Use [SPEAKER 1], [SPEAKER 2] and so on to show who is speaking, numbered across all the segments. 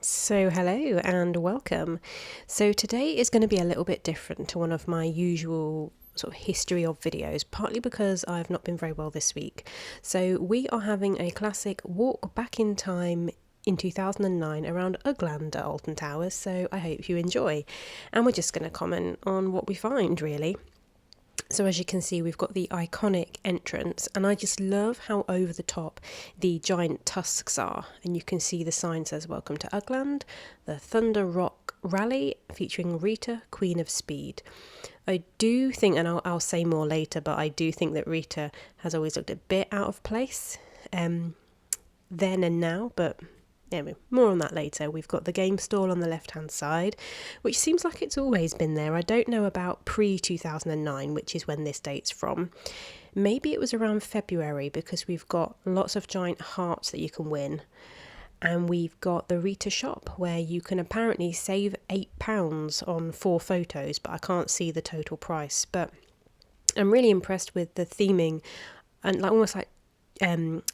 [SPEAKER 1] So, hello and welcome. So, today is going to be a little bit different to one of my usual sort of history of videos, partly because I've not been very well this week. So, we are having a classic walk back in time in 2009 around Ugland at Alton Towers. So, I hope you enjoy. And we're just going to comment on what we find, really. So as you can see, we've got the iconic entrance, and I just love how over the top the giant tusks are. And you can see the sign says "Welcome to Ugland," the Thunder Rock Rally featuring Rita, Queen of Speed. I do think, and I'll say more later, but I do think that Rita has always looked a bit out of place then and now, but anyway, more on that later. We've got the game stall on the left-hand side, which seems like it's always been there. I don't know about pre-2009, which is when this dates from. Maybe it was around February, because we've got lots of giant hearts that you can win. And we've got the Rita shop, where you can apparently save £8 on 4 photos, but I can't see the total price. But I'm really impressed with the theming, and almost like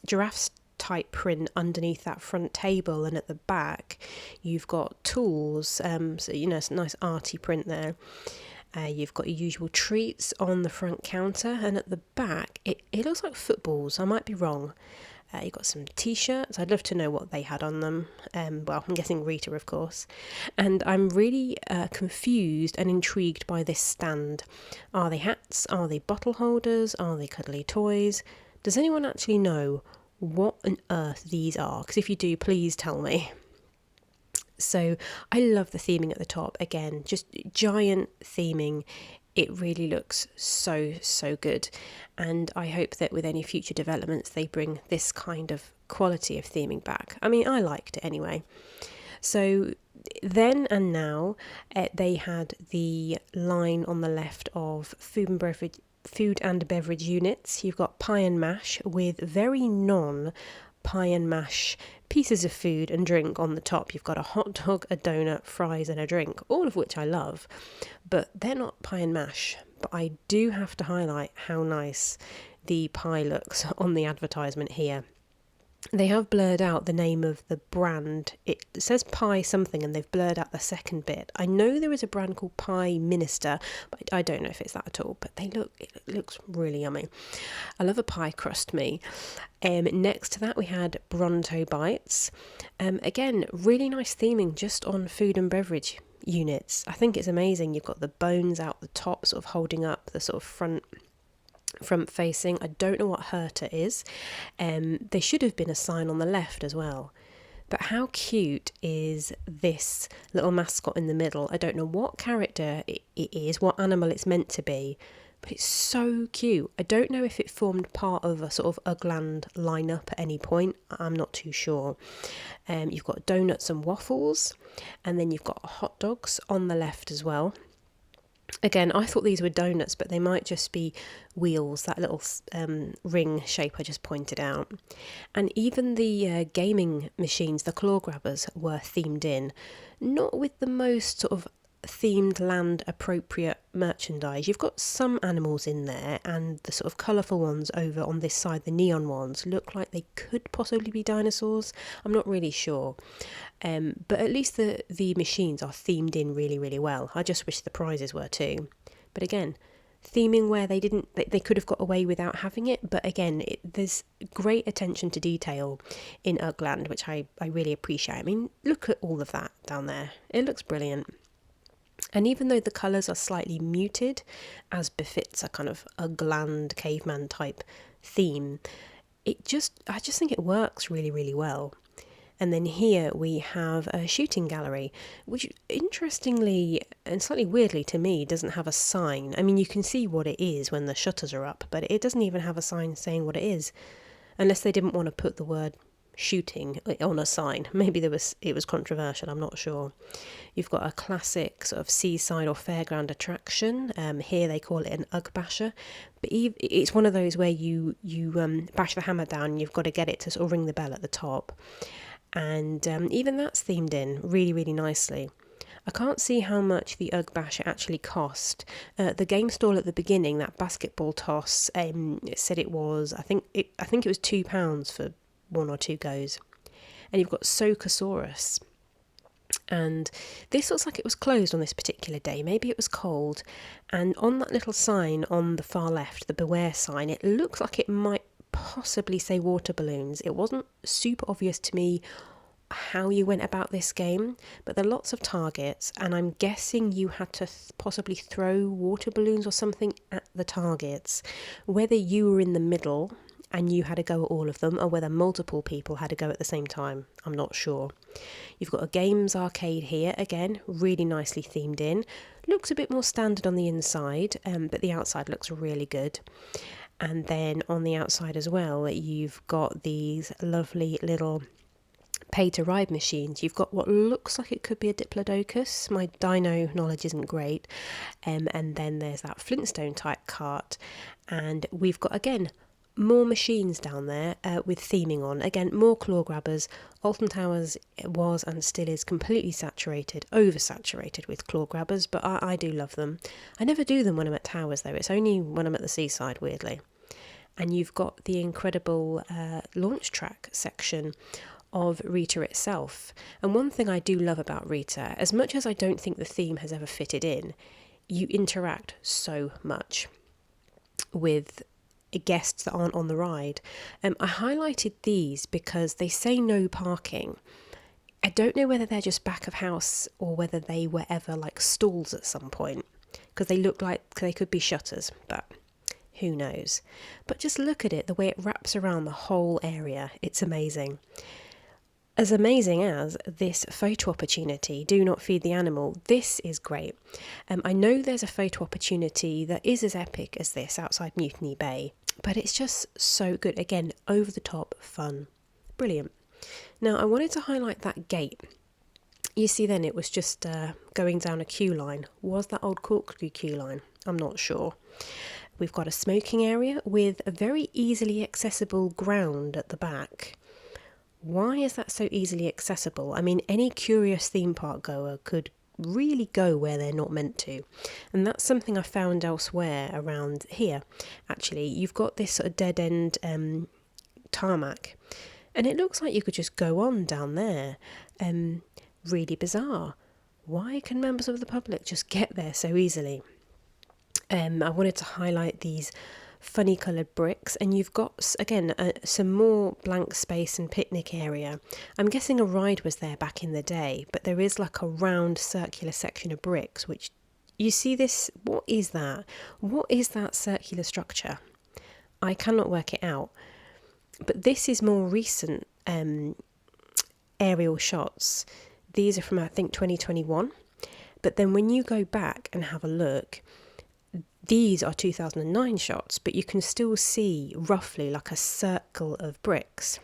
[SPEAKER 1] giraffes type print underneath that front table, and at the back you've got tools, so it's a nice arty print there. You've got your usual treats on the front counter, and at the back it looks like footballs. I might be wrong. You've got some t-shirts. I'd love to know what they had on them. Well, I'm guessing Rita, of course. And I'm really confused and intrigued by this stand. Are they hats? Are they bottle holders? Are they cuddly toys? Does anyone actually know what on earth these are? Because if you do, please tell me. So I love the theming at the top. Again, just giant theming. It really looks so good, and I hope that with any future developments they bring this kind of quality of theming back. I mean, I liked it anyway. So then and now, they had the line on the left of food and beverage units. You've got pie and mash with very non-pie and mash pieces of food and drink on the top. You've got a hot dog, a donut, fries and a drink, all of which I love, but they're not pie and mash. But I do have to highlight how nice the pie looks on the advertisement here. They have blurred out the name of the brand. It says Pie something, and they've blurred out the second bit. I know there is a brand called Pie Minister, but I don't know if it's that at all. But it looks really yummy. I love a pie crust, me. Next to that, we had Bronto Bites. Again, really nice theming just on food and beverage units. I think it's amazing. You've got the bones out the top, sort of holding up the sort of front facing. I don't know what Herta is. There should have been a sign on the left as well. But how cute is this little mascot in the middle? I don't know what character it is, what animal it's meant to be, but it's so cute. I don't know if it formed part of a sort of Ugland lineup at any point. I'm not too sure. You've got donuts and waffles, and then you've got hot dogs on the left as well. Again, I thought these were donuts, but they might just be wheels, that little ring shape I just pointed out. And even the gaming machines, the claw grabbers, were themed in. Not with the most sort of themed land appropriate merchandise. You've got some animals in there, and the sort of colourful ones over on this side, the neon ones, look like they could possibly be dinosaurs. I'm not really sure. But at least the machines are themed in really well. I just wish the prizes were too. But again, theming where they could have got away without having it. But again, there's great attention to detail in Ugland, which I really appreciate. I mean, look at all of that down there. It looks brilliant. And even though the colours are slightly muted, as befits a kind of Ugland caveman type theme, I just think it works really well. And then here we have a shooting gallery, which interestingly and slightly weirdly to me doesn't have a sign. I mean, you can see what it is when the shutters are up, but it doesn't even have a sign saying what it is, unless they didn't want to put the word shooting on a sign. Maybe it was controversial, I'm not sure. You've got a classic sort of seaside or fairground attraction. Here they call it an Ugg basher, but it's one of those where you bash the hammer down and you've got to get it to sort of ring the bell at the top. And even that's themed in really nicely. I can't see how much the Ugg Basher actually cost. The game stall at the beginning, that basketball toss, said it was, I think it was £2 for 1 or 2 goes. And you've got Socasaurus. And this looks like it was closed on this particular day. Maybe it was cold. And on that little sign on the far left, the beware sign, it looks like it might possibly say water balloons. It wasn't super obvious to me how you went about this game, but there are lots of targets, and I'm guessing you had to possibly throw water balloons or something at the targets. Whether you were in the middle and you had a go at all of them, or whether multiple people had a go at the same time, I'm not sure. You've got a games arcade here, again, really nicely themed in. Looks a bit more standard on the inside, but the outside looks really good. And then on the outside as well, you've got these lovely little pay-to-ride machines. You've got what looks like it could be a Diplodocus. My dino knowledge isn't great. And then there's that Flintstone type cart. And we've got, again, more machines down there with theming on. Again, more claw grabbers. Alton Towers was and still is completely saturated, oversaturated with claw grabbers, but I do love them. I never do them when I'm at Towers though. It's only when I'm at the seaside, weirdly. And you've got the incredible launch track section of Rita itself. And one thing I do love about Rita, as much as I don't think the theme has ever fitted in, you interact so much with guests that aren't on the ride. I highlighted these because they say no parking. I don't know whether they're just back of house or whether they were ever like stalls at some point, because they look like they could be shutters, but who knows. But just look at it, the way it wraps around the whole area. It's amazing. As amazing as this photo opportunity, Do Not Feed the Animal, this is great. I know there's a photo opportunity that is as epic as this outside Mutiny Bay, but it's just so good. Again, over the top fun. Brilliant. Now, I wanted to highlight that gate. You see then it was just going down a queue line. Was that old corkscrew queue line? I'm not sure. We've got a smoking area with a very easily accessible ground at the back. Why is that so easily accessible? I mean, any curious theme park goer could really go where they're not meant to. And that's something I found elsewhere around here. Actually, you've got this sort of dead-end tarmac. And it looks like you could just go on down there. Really bizarre. Why can members of the public just get there so easily? I wanted to highlight these funny coloured bricks, and you've got again some more blank space and picnic area. I'm guessing a ride was there back in the day, but there is like a round circular section of bricks, which you see this. What is that? What is that circular structure? I cannot work it out, but this is more recent aerial shots. These are from I think 2021, but then when you go back and have a look, these are 2009 shots, but you can still see roughly like a circle of bricks.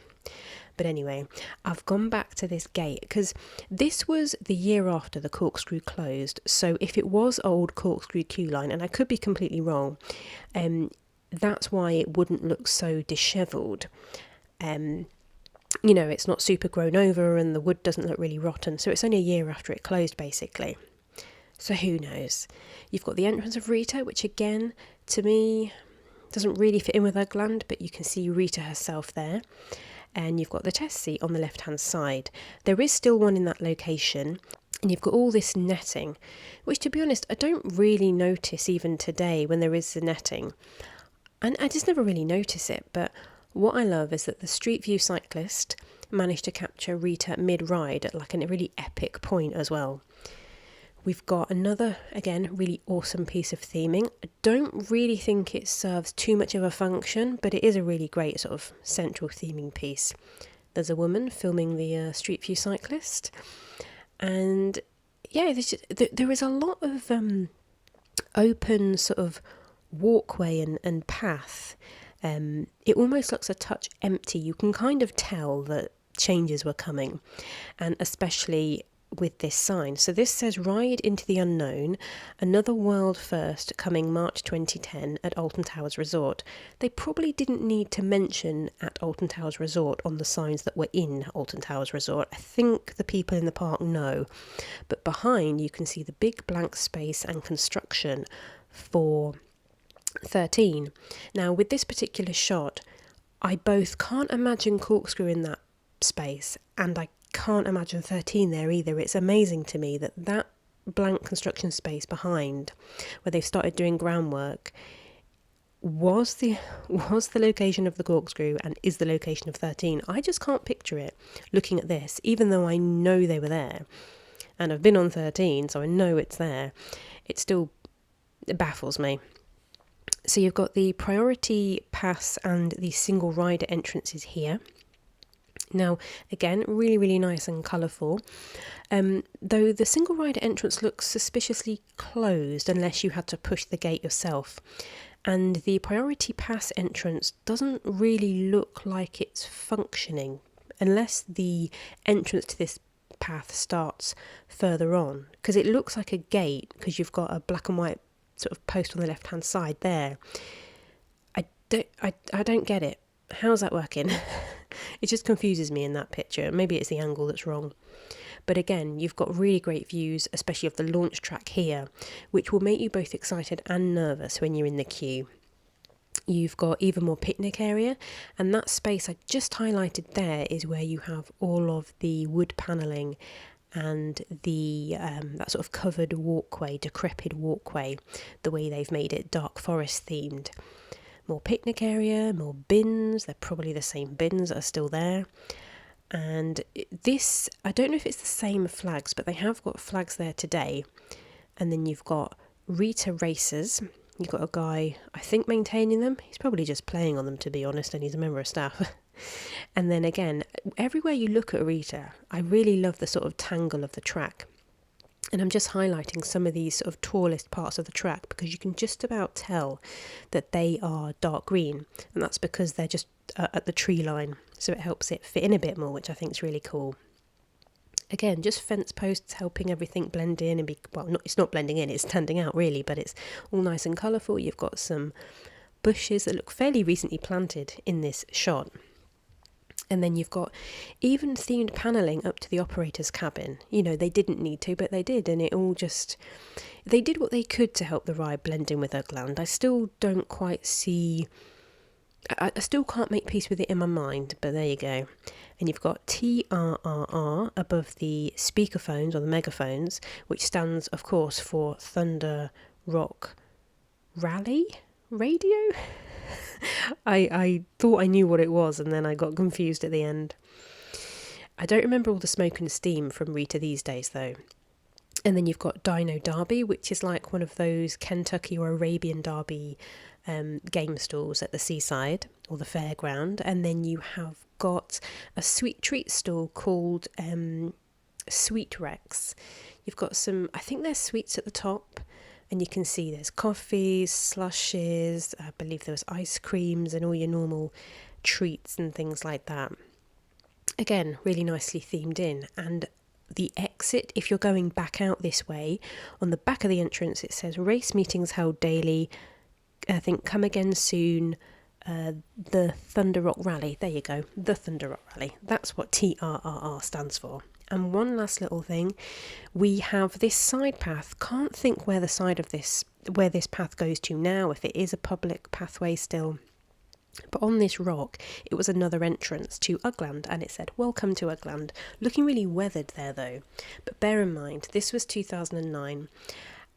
[SPEAKER 1] But anyway, I've gone back to this gate because this was the year after the corkscrew closed. So if it was old corkscrew queue line, and I could be completely wrong, that's why it wouldn't look so dishevelled. It's not super grown over and the wood doesn't look really rotten. So it's only a year after it closed, basically. So who knows? You've got the entrance of Rita, which again, to me, doesn't really fit in with her gland, but you can see Rita herself there. And you've got the test seat on the left-hand side. There is still one in that location. And you've got all this netting, which, to be honest, I don't really notice even today when there is the netting. And I just never really notice it. But what I love is that the Street View cyclist managed to capture Rita mid-ride at like a really epic point as well. We've got another, again, really awesome piece of theming. I don't really think it serves too much of a function, but it is a really great sort of central theming piece. There's a woman filming the Street View cyclist. And yeah, there is a lot of open sort of walkway and path. It almost looks a touch empty. You can kind of tell that changes were coming, and especially with this sign. So this says Ride into the Unknown, another world first coming March 2010 at Alton Towers Resort. They probably didn't need to mention at Alton Towers Resort on the signs that were in Alton Towers Resort. I think the people in the park know. But behind you can see the big blank space and construction for 13. Now with this particular shot, I both can't imagine corkscrew in that space and I can't imagine 13 there either. It's amazing to me that that blank construction space behind where they've started doing groundwork was the location of the corkscrew and is the location of 13. I just can't picture it looking at this, even though I know they were there and I've been on 13, so I know it's there. It still baffles me. So you've got the priority pass and the single rider entrances here. Now, again, really, really nice and colourful. Though the single rider entrance looks suspiciously closed unless you had to push the gate yourself. And the priority pass entrance doesn't really look like it's functioning unless the entrance to this path starts further on, because it looks like a gate because you've got a black and white sort of post on the left hand side there. I don't get it. How's that working? It just confuses me in that picture. Maybe it's the angle that's wrong. But again, you've got really great views, especially of the launch track here, which will make you both excited and nervous when you're in the queue. You've got even more picnic area, and that space I just highlighted there is where you have all of the wood panelling and the that sort of covered walkway, decrepit walkway, the way they've made it dark forest themed. More picnic area, more bins. They're probably the same bins that are still there. And this, I don't know if it's the same flags, but they have got flags there today. And then you've got Rita races. You've got a guy, I think, maintaining them. He's probably just playing on them, to be honest, and he's a member of staff. And then again, everywhere you look at Rita, I really love the sort of tangle of the track. And I'm just highlighting some of these sort of tallest parts of the track because you can just about tell that they are dark green. And that's because they're just at the tree line. So it helps it fit in a bit more, which I think is really cool. Again, just fence posts helping everything blend in and be, well, it's not blending in, it's standing out really, but it's all nice and colourful. You've got some bushes that look fairly recently planted in this shot. And then you've got even themed panelling up to the operator's cabin. You know, they didn't need to, but they did. And it all just, they did what they could to help the ride blend in with Ugland. I still don't quite see, I still can't make peace with it in my mind, but there you go. And you've got TRRR above the speakerphones or the megaphones, which stands, of course, for Thunder Rock Rally Radio. I thought I knew what it was, and then I got confused at the end. I don't remember all the smoke and steam from Rita these days, though. And then you've got Dino Derby, which is like one of those Kentucky or Arabian Derby game stalls at the seaside or the fairground. And then you have got a sweet treat stall called Sweet Rex. You've got some, I think there's sweets at the top. And you can see there's coffees, slushes, I believe there was ice creams and all your normal treats and things like that. Again, really nicely themed in. And the exit, if you're going back out this way, on the back of the entrance it says race meetings held daily, I think come again soon, the Thunder Rock Rally. There you go, the Thunder Rock Rally. That's what TRRR stands for. And one last little thing, we have this side path. Can't think where this path goes to now, if it is a public pathway still. But on this rock, it was another entrance to Ugland, and it said, "Welcome to Ugland." Looking really weathered there, though. But bear in mind, this was 2009,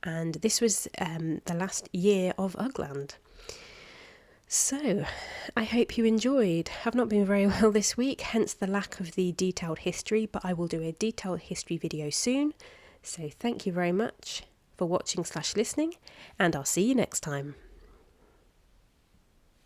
[SPEAKER 1] and this was the last year of Ugland. So, I hope you enjoyed. I've not been very well this week, hence the lack of the detailed history, but I will do a detailed history video soon. So thank you very much for watching/listening, and I'll see you next time.